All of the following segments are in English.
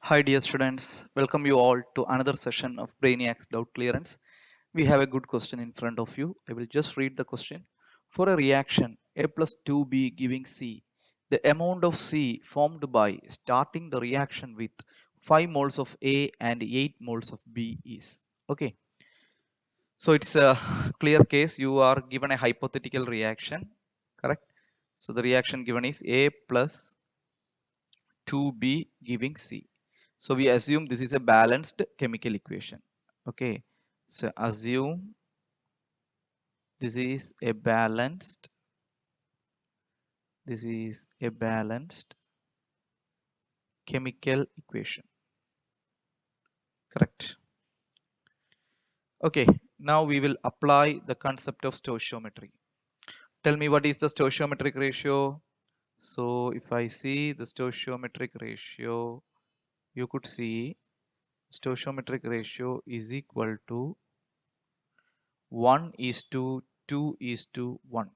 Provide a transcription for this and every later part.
Hi dear students, welcome you all to another session of Brainiacs Doubt Clearance. We have a good question in front of you. I will just read the question. For a reaction A plus 2B giving C, the amount of C formed by starting the reaction with 5 moles of A and 8 moles of B is. Okay, so it's a clear case. You are given a hypothetical reaction, correct? So the reaction given is A plus 2B giving C. So we assume this is a balanced chemical equation. Okay. So assume this is a balanced chemical equation. Correct. Okay. Now we will apply the concept of stoichiometry. Tell me what is the stoichiometric ratio? So if I see the stoichiometric ratio, you could see stoichiometric ratio is equal to 1 is to 2 is to 1.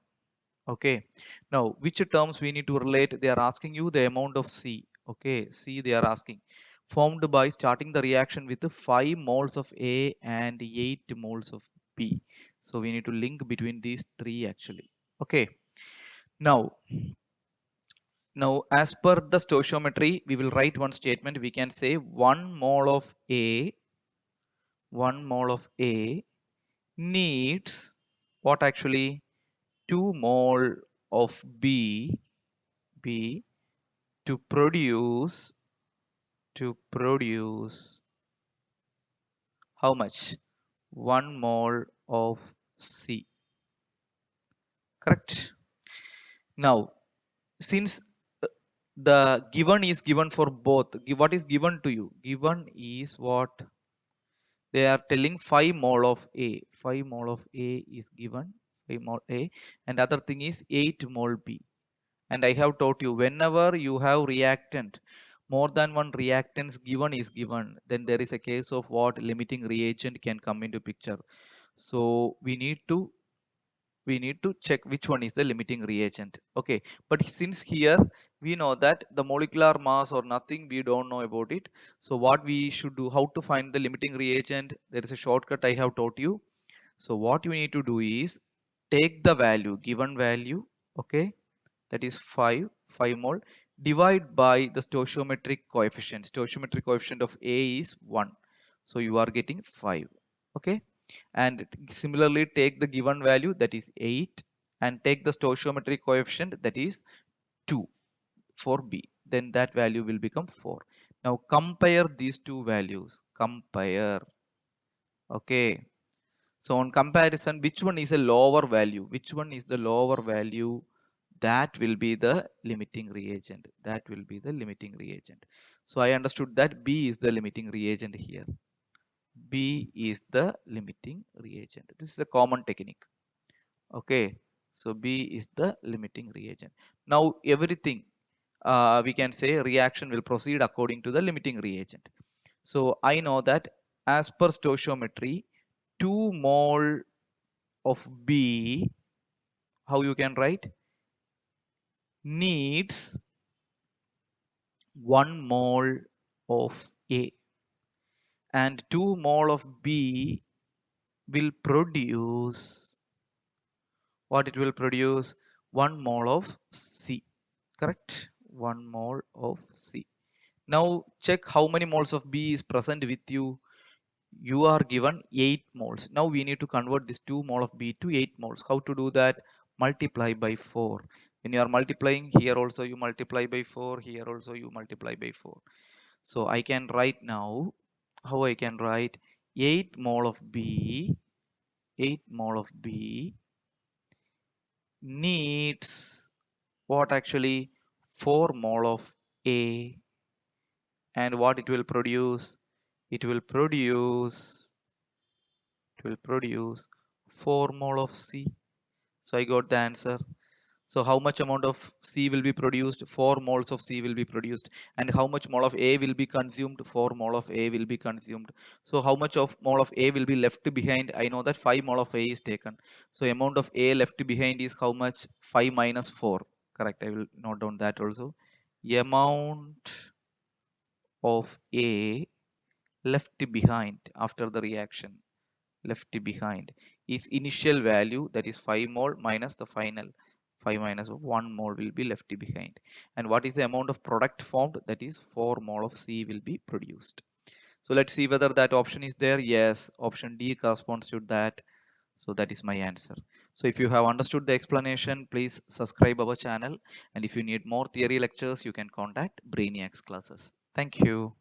Okay, now which terms we need to relate? They are asking you the amount of C. Okay, C they are asking, formed by starting the reaction with 5 moles of A and 8 moles of B. So we need to link between these three actually. Okay, now as per the stoichiometry, we will write one statement. We can say 1 mole of A needs what actually? 2 mole of B to produce how much? 1 mole of C. Correct. Now since the given is given for both, what is given to you? Given is what they are telling, 5 mole of A. 5 mole of A is given, 5 mole A, and other thing is 8 mole B. And I have taught you, whenever you have reactant, more than one reactants given is given, then there is a case of what? Limiting reagent can come into picture. So we need to check which one is the limiting reagent. Okay, but since here we know that the molecular mass or nothing, we don't know about it. So what we should do, how to find the limiting reagent? There is a shortcut I have taught you. So what you need to do is take the value, given value, okay, that is 5 mole, divide by the stoichiometric coefficient. Stoichiometric coefficient of A is 1, so you are getting 5. Okay, and similarly take the given value, that is 8, and take the stoichiometric coefficient, that is 2 for B, then that value will become 4. Now compare these two values, compare. Okay, so on comparison, which one is a lower value? Which one is the lower value? That will be the limiting reagent. That will be the limiting reagent. So I understood that B is the limiting reagent here. B is the limiting reagent. This is a common technique. Okay. So B is the limiting reagent. Now everything we can say reaction will proceed according to the limiting reagent. So I know that as per stoichiometry, 2 mole of B, how you can write? Needs 1 mole of A, and 2 mole of B will produce what? It will produce 1 mole of C. Correct? 1 mole of C. Now check how many moles of B is present with you. You are given 8 moles. Now we need to convert this 2 mole of B to 8 moles. How to do that? Multiply by 4. When you are multiplying, here also you multiply by 4, here also you multiply by 4. So I can write now, how I can write? 8 mole of B, 8 mole of B needs what actually? 4 mole of A, and what it will produce? It will produce 4 mole of C. So I got the answer. So how much amount of C will be produced? 4 moles of C will be produced. And how much mole of A will be consumed? 4 mole of A will be consumed. So how much of mole of A will be left behind? I know that 5 mole of A is taken. So amount of A left behind is how much? 5 minus 4. Correct. I will note down that also. Amount of A left behind after the reaction, left behind, is initial value, that is 5 mole minus the final 5 minus 1 mole will be left behind. And what is the amount of product formed? That is 4 mole of C will be produced. So let's see whether that option is there. Yes, option D corresponds to that. So that is my answer. So if you have understood the explanation, please subscribe our channel. And if you need more theory lectures, you can contact Brainiacs Classes. Thank you.